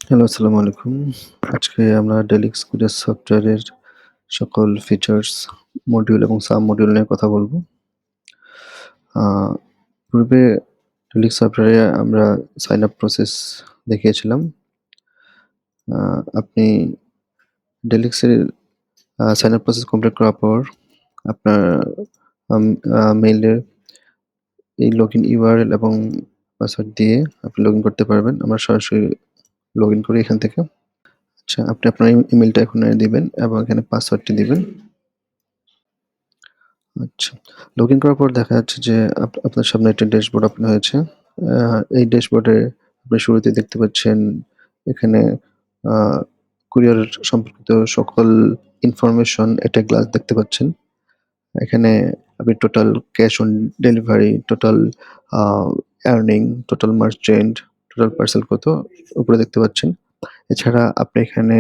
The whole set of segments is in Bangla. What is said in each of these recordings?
হ্যালো, আসসালামু আলাইকুম। আজকে আমরা ডেল এক্সপিরিয়েন্স সফটওয়্যারের সকল ফিচার্স, মডিউল এবং সাব মডিউল নিয়ে কথা বলব। আ পূর্বে ডেল সফটওয়্যারে আমরা সাইন আপ প্রসেস দেখিয়েছিলাম। আ আপনি ডেল এর সাইন আপ প্রসেস কমপ্লিট করার পর আপনার আম মেইলে এই লগইন ইউআরএল এবং পাসওয়ার্ড দিয়ে আপনি লগইন করতে পারবেন। আমরা সরাসরি লগইন করি এখান থেকে। আচ্ছা, আপনি আপনার ইমেইলটা এখানে দিবেন এবং এখানে পাসওয়ার্ডটি দিবেন। আচ্ছা। লগইন করার পর দেখা যাচ্ছে যে আপনার সামনে একটা ড্যাশবোর্ড ওপেন হয়েছে। আ এই ড্যাশবোর্ডে আপনি শুরুতেই দেখতে পাচ্ছেন এখানে আ কুরিয়ার সম্পর্কিত সকল ইনফরমেশন একটা গ্লাস দেখতে পাচ্ছেন। এখানে আপনি total cash on delivery, total a earning, total merchant, total parcel কত উপরে দেখতে পাচ্ছেন। এছাড়া আপনি এখানে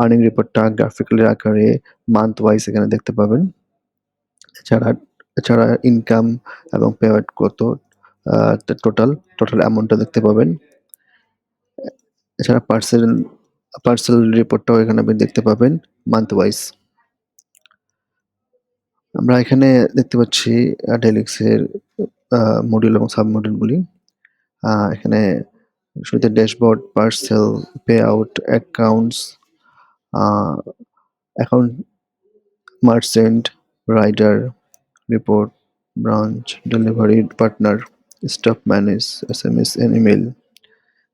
আর্নিং রিপোর্টটা গ্রাফিক্যাল আকারে মান্থ ওয়াইজ এখানে দেখতে পাবেন। এছাড়া এছাড়া ইনকাম এবং পেমেন্ট কত আ টোটাল অ্যামাউন্টটা দেখতে পাবেন। এছাড়া পার্সেল রিপোর্টটাও এখানে আপনি দেখতে পাবেন মান্থ ওয়াইজ। আমরা এখানে দেখতে পাচ্ছি ডেলিক্সের আ মডিউল এবং সাব মডিউলগুলি। এখানে শুরুতে dashboard, parcel, pay out, accounts, uh account merchant, rider, report, branch, delivery partner, stock manage, SMS and email,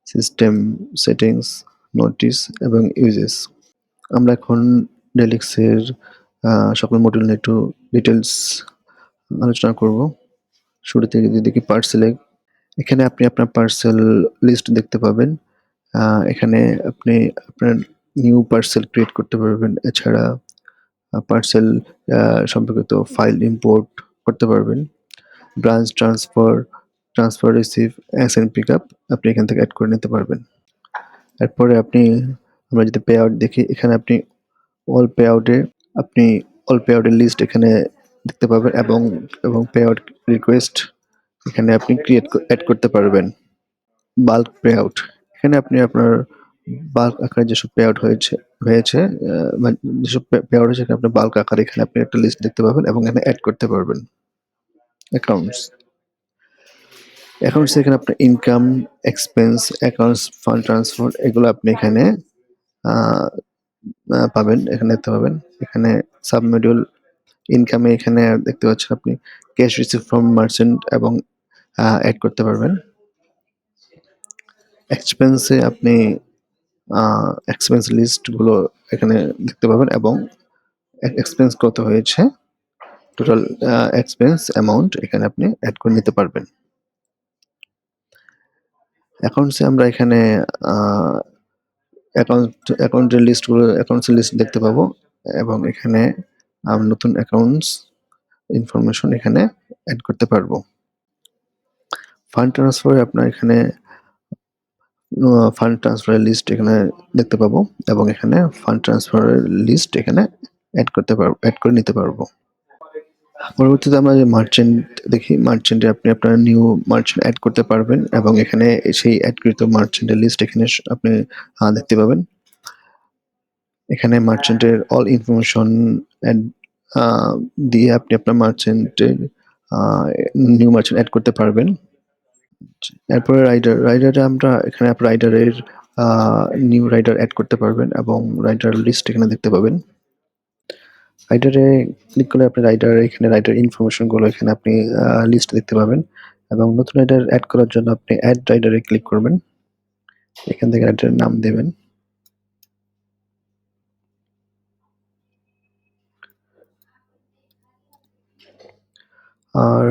system settings, notice এবং ইউজেস। আমরা এখন ডেলিক্সের সকল মডিউল নিয়ে একটু ডিটেইলস আলোচনা করব। শুরুতে যদি দেখি পার্সেলে, এখানে আপনি আপনার পার্সেল লিস্ট দেখতে পাবেন। আ এখানে আপনি আপনার নিউ পার্সেল ক্রিয়েট করতে পারবেন। এছাড়া পার্সেল আ সম্পর্কিত ফাইল ইম্পোর্ট করতে পারবেন। Branch transfer receive, assign pickup আপনি এখান থেকে এড করে নিতে পারবেন। এরপরে আমরা যদি পে আউট দেখি, এখানে অল পে আউট এ আপনি অল পে আউট এর লিস্ট এখানে দেখতে পাবেন এবং পে আউট রিকোয়েস্ট এখানে আপনি এড করতে পারবেন। বাল্ক পে আউট, এখানে আপনি আপনার বাল্ক আকারে যেসব পে আউট হয়েছে মানে যেসব পে আউট হয়েছে সেখানে আপনি বাল্ক আকারে এখানে আপনি একটা লিস্ট দেখতে পাবেন এবং এখানে এড করতে পারবেন। অ্যাকাউন্টস, এখানে আপনার income, expense, accounts, fund transfer এগুলো আপনি এখানে আ পাবেন। এখানে দেখতে পাবেন। এখানে সাবমডিউল ইনকামে এখানে দেখতে পাচ্ছেন আপনি ক্যাশ রিসিভ ফ্রম মার্চেন্ট এবং এড করতে পারবেন। এক্সপেন্সে আপনি আ এক্সপেন্স লিস্ট গুলো এখানে দেখতে পাবেন এবং এক্সপেন্স কত হয়েছে, টোটাল এক্সপেন্স অ্যামাউন্ট এখানে আপনি এড করে নিতে পারবেন। অ্যাকাউন্টসে আমরা এখানে আ অ্যাকাউন্টস এর লিস্ট দেখতে পাবো এবং এখানে নতুন অ্যাকাউন্টস ইনফরমেশন এখানে এড করতে পারবো। ফান্ড ট্রান্সফার এ আপনার এখানে ফান্ড ট্রান্সফার এর লিস্ট এখানে দেখতে পাবো এবং এখানে ফান্ড ট্রান্সফার এর লিস্ট এখানে এড করে নিতে পারবো। পরবর্তীতে আমরা যে মার্চেন্ট দেখি, মার্চেন্টে আপনি আপনার নিউ মার্চেন্ট এড করতে পারবেন এবং এখানে সেই এডকৃত মার্চেন্টের লিস্ট এখানে আপনি দেখতে পাবেন। এখানে মার্চেন্টের অল ইনফরমেশন এড আ দিয়ে আপনি আপনার আ নিউ মার্চেন্ট এড করতে পারবেন। এরপরে রাইডারে আমরা এখানে রাইডারের আ নিউ রাইডার এড করতে পারবেন এবং রাইডার লিস্ট এখানে দেখতে পাবেন। রাইডারে ক্লিক করলে আপনি রাইডার ইনফরমেশন গুলো এখানে আপনি লিস্ট দেখতে পাবেন এবং নতুন রাইডার এড করার জন্য আপনি এড রাইডারে ক্লিক করবেন। এখান থেকে রাইডারের নাম দেবেন।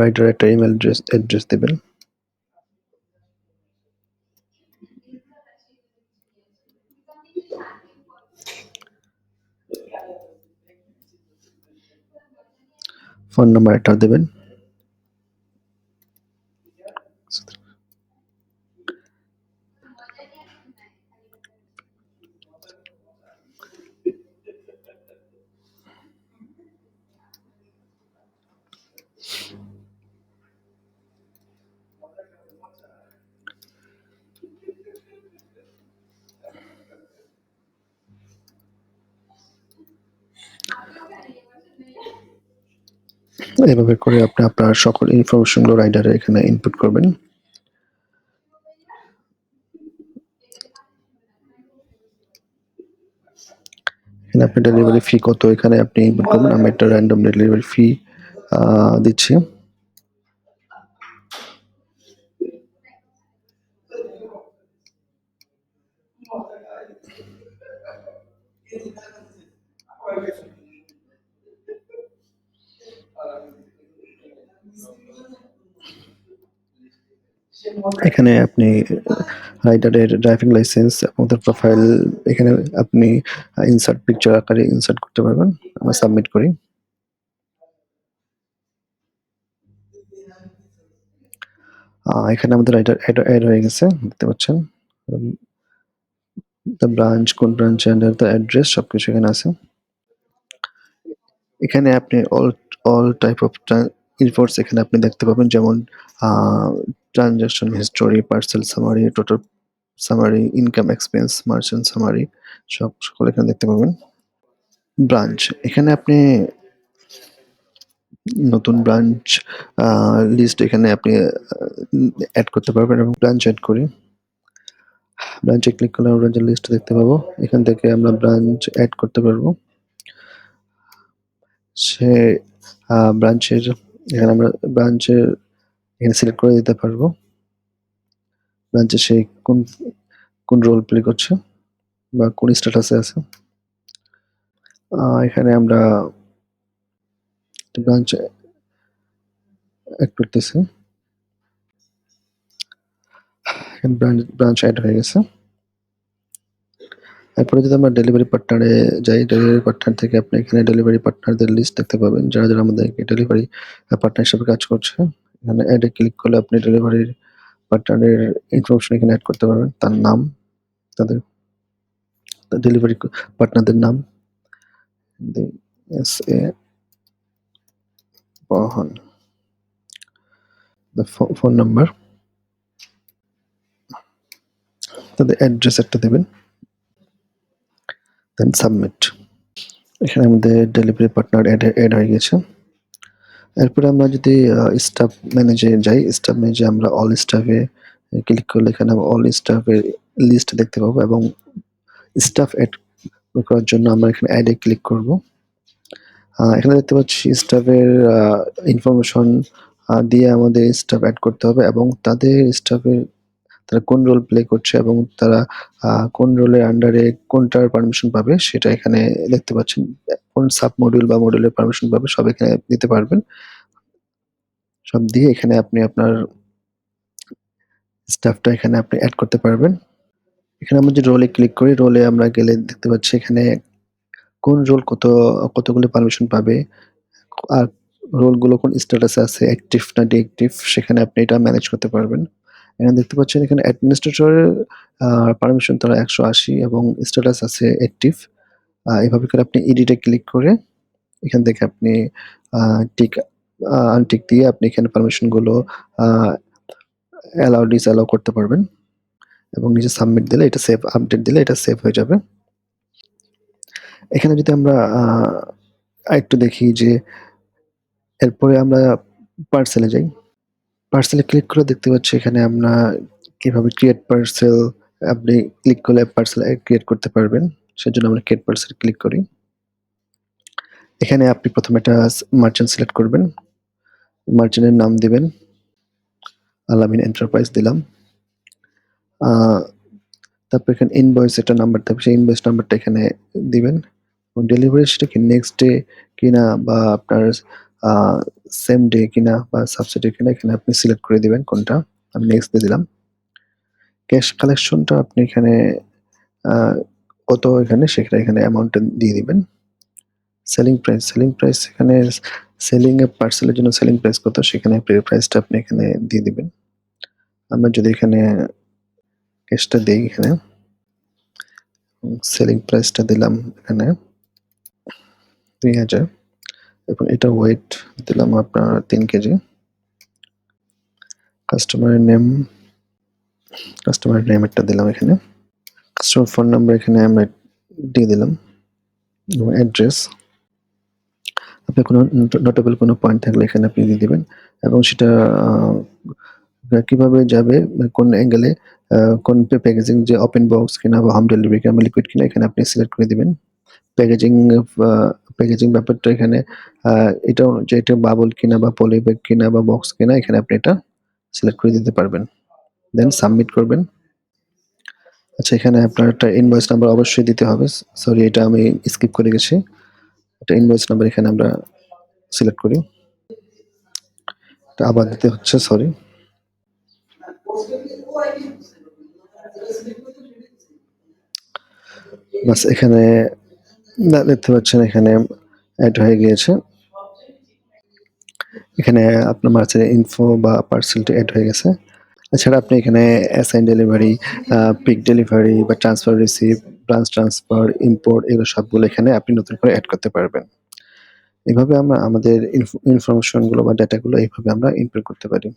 রাইডারের একটা ইমেইল অ্যাড্রেস দিবেন। ফোন নাম্বার একটা দেবেন। এভাবে করে আপনি আপনার সকল ইনফরমেশনগুলো রাইডারে এখানে ইনপুট করবেন। এখানে আপনি ডেলিভারি ফি কত এখানে আপনি ইনপুট করবেন। আমি একটা র‍্যান্ডম ডেলিভারি ফি দিচ্ছি। এখানে আপনি রাইডারের ড্রাইভিং লাইসেন্স এবং তার প্রোফাইল এখানে আপনি ইনসার্ট পিকচার আকারে ইনসার্ট করতে পারবেন। আমরা সাবমিট করি। এখানে আমাদের রাইডার এড হয়ে গেছে, দেখতে পাচ্ছেন। দ্য ব্রাঞ্চ, কোন ব্রাঞ্চে, আন্ডার দ্য অ্যাড্রেস সবকিছু এখানে আছে। এখানে আপনি অল টাইপ অফ রিপোর্টস এখানে আপনি দেখতে পাবেন, যেমন transaction history, parcel summary, total summary, income expense, merchant summary সকল এখানে দেখতে পাবেন। ব্রাঞ্চ, এখানে আপনি নতুন ব্রাঞ্চ লিস্ট এখানে আপনি অ্যাড করতে পারবেন এবং ব্রাঞ্চ অ্যাড করি। ব্রাঞ্চে ক্লিক করলে আমরা ব্রাঞ্চের লিস্ট দেখতে পাবো। এখান থেকে আমরা ব্রাঞ্চ অ্যাড করতে পারবো। সে ব্রাঞ্চের এখানে আমরা ব্রাঞ্চের এখানে সিলেক্ট করে দিতে পারবো ব্রাঞ্চে সে কোন রোল প্লে করছে বা কোন স্ট্যাটাসে আছে। এখানে আমরা ব্রাঞ্চ অ্যাড করতেছি। এখানে ব্রাঞ্চ অ্যাড হয়ে গেছে। এরপরে যদি আমরা ডেলিভারি পার্টনারে যাই, ডেলিভারি পার্টনার থেকে আপনি এখানে ডেলিভারি পার্টনারদের লিস্ট দেখতে পাবেন, যারা যারা আমাদেরকে ডেলিভারি পার্টনার হিসেবে কাজ করছে। এখানে অ্যাডে ক্লিক করলে আপনি ডেলিভারির পার্টনারের ইনফরমেশন এখানে অ্যাড করতে পারবেন, তার নাম, তাদের ডেলিভারি পার্টনারদের নাম, এস.এ. বহন, ফোন নাম্বার, তাদের অ্যাড্রেস একটা দেবেন, দেন সাবমিট। এখানে আমাদের ডেলিভারি পার্টনার অ্যাড হয়ে গেছে। এরপরে আমরা যদি স্টাফ ম্যানেজে যাই, স্টাফ ম্যানেজে আমরা অল স্টাফে ক্লিক করলে এখানে অল স্টাফের লিস্ট দেখতে পাবো এবং স্টাফ অ্যাড করার জন্য আমরা এখানে অ্যাডে ক্লিক করব। এখানে দেখতে পাচ্ছি স্টাফের ইনফরমেশন দিয়ে আমাদের স্টাফ অ্যাড করতে হবে এবং তাদের স্টাফের তারা কোন রোল প্লে করছে এবং তারা কোন রোলের আন্ডারে কোনটার পারমিশন পাবে সেটা এখানে দেখতে পাচ্ছেন। কোন সাব মডিউল বা মডিউলের পারমিশন পাবে সব এখানে দিতে পারবেন। সব দিয়ে এখানে আপনি আপনার স্টাফটা এখানে আপনি অ্যাড করতে পারবেন। এখানে আমরা যে রোলে ক্লিক করি, রোলে আমরা গেলে দেখতে পাচ্ছি এখানে কোন রোল কতগুলো পারমিশন পাবে আর রোলগুলো কোন স্ট্যাটাসে আছে, অ্যাক্টিভ না ডিঅ্যাক্টিভ, সেখানে আপনি এটা ম্যানেজ করতে পারবেন। এখানে দেখতে পাচ্ছেন এখানে অ্যাডমিনিস্ট্রেটরের পারমিশন তারা ১৮০ এবং স্ট্যাটাস আছে অ্যাক্টিভ। এভাবে করে আপনি এডিটে ক্লিক করে এখান থেকে আপনি টিক আনটিক দিয়ে আপনি এখানে পারমিশনগুলো আ অ্যালাউ ডিসঅ্যালাউ করতে পারবেন এবং নিচে সাবমিট দিলে এটা সেভ, আপডেট দিলে এটা সেভ হয়ে যাবে। এখানে যদি আমরা আরেকটু দেখি যে এরপরে আমরা পার্সেলে যাই। পার্সেলে ক্লিক করে দেখতে পাচ্ছি এখানে আমরা কিভাবে ক্রিয়েট পার্সেল, আপনি ক্লিক করলে পার্সেল ক্রিয়েট করতে পারবেন। সেজন্য আমরা ক্রিয়েট পার্সেল ক্লিক করি। এখানে আপনি প্রথমে একটা মার্চেন্ট সিলেক্ট করবেন। মার্চেন্টের নাম দিবেন। আল-আমিন এন্টারপ্রাইজ দিলাম। তারপর এখানে ইনভয়েস একটা নাম্বার থাকবে, সেই ইনভয়েস নাম্বারটা এখানে দিবেন এবং ডেলিভারি সেটা কি নেক্সট ডে কিনা বা আপনার সেম ডে কিনা বা সাবসিডি কিনা এখানে আপনি সিলেক্ট করে দিবেন কোনটা। আমি নেক্সট দিয়ে দিলাম। ক্যাশ কালেকশনটা আপনি এখানে কত এখানে সেটা এখানে অ্যামাউন্টটা দিয়ে দিবেন। সেলিং প্রাইস এখানে সেলিং এ পার্সেলের জন্য সেলিং প্রাইস কত সেখানে প্রাইসটা আপনি এখানে দিয়ে দিবেন। আমরা যদি এখানে ক্যাশটা দেই এখানে সেলিং প্রাইসটা দিলাম এখানে ২০০০ এবং এটা ওয়েট দিলাম আপনার ৩ কেজি। কাস্টমার নেমটা দিলাম এখানে। কাস্টমার ফোন নাম্বার এখানে আমরা দিয়ে দিলাম এবং অ্যাড্রেস আপনার কোনো নোটেবল কোনো পয়েন্ট থাকলে এখানে আপনি দিয়ে দিবেন এবং সেটা আ কিভাবে যাবে, কোন অ্যাঙ্গেলে, কোন প্যাকেজিং, যে ওপেন বক্স কিনা বা হোম ডেলিভারি কিনা বা লিকুইড কিনা এখানে আপনি সিলেক্ট করে দিবেন। প্যাকেজিং আ প্যাকেজিং ব্যাপারটা এখানে আ এটাও যে এটা বাবল কিনা বা পলি ব্যাগ কিনা বা বক্স কিনা এখানে আপনি এটা সিলেক্ট করে দিতে পারবেন। দেন সাবমিট করবেন। আচ্ছা, এখানে আপনার একটা ইনভয়েস নাম্বার অবশ্যই দিতে হবে। সরি, এটা আমি স্কিপ করে গেছি। একটা ইনভয়েস নাম্বার এখানে আমরা সিলেক্ট করি। এটা আবার দিতে হচ্ছে, সরি। বাস এখানে দেখতে পাচ্ছেন এখানে এড হয়ে গিয়েছে। এখানে আপনার মার্চের ইনফো বা পার্সেলটা এড হয়ে গেছে। এছাড়া আপনি এখানে অ্যাসাইন ডেলিভারি, পিক ডেলিভারি বা transfer receive, branch transfer, import এগুলো সবগুলো এখানে আপনি নতুন করে এড করতে পারবেন। এভাবে আমরা আমাদের ইনফরমেশন গুলো বা ডেটা গুলো এইভাবে আমরা ইনপুট করতে পারি।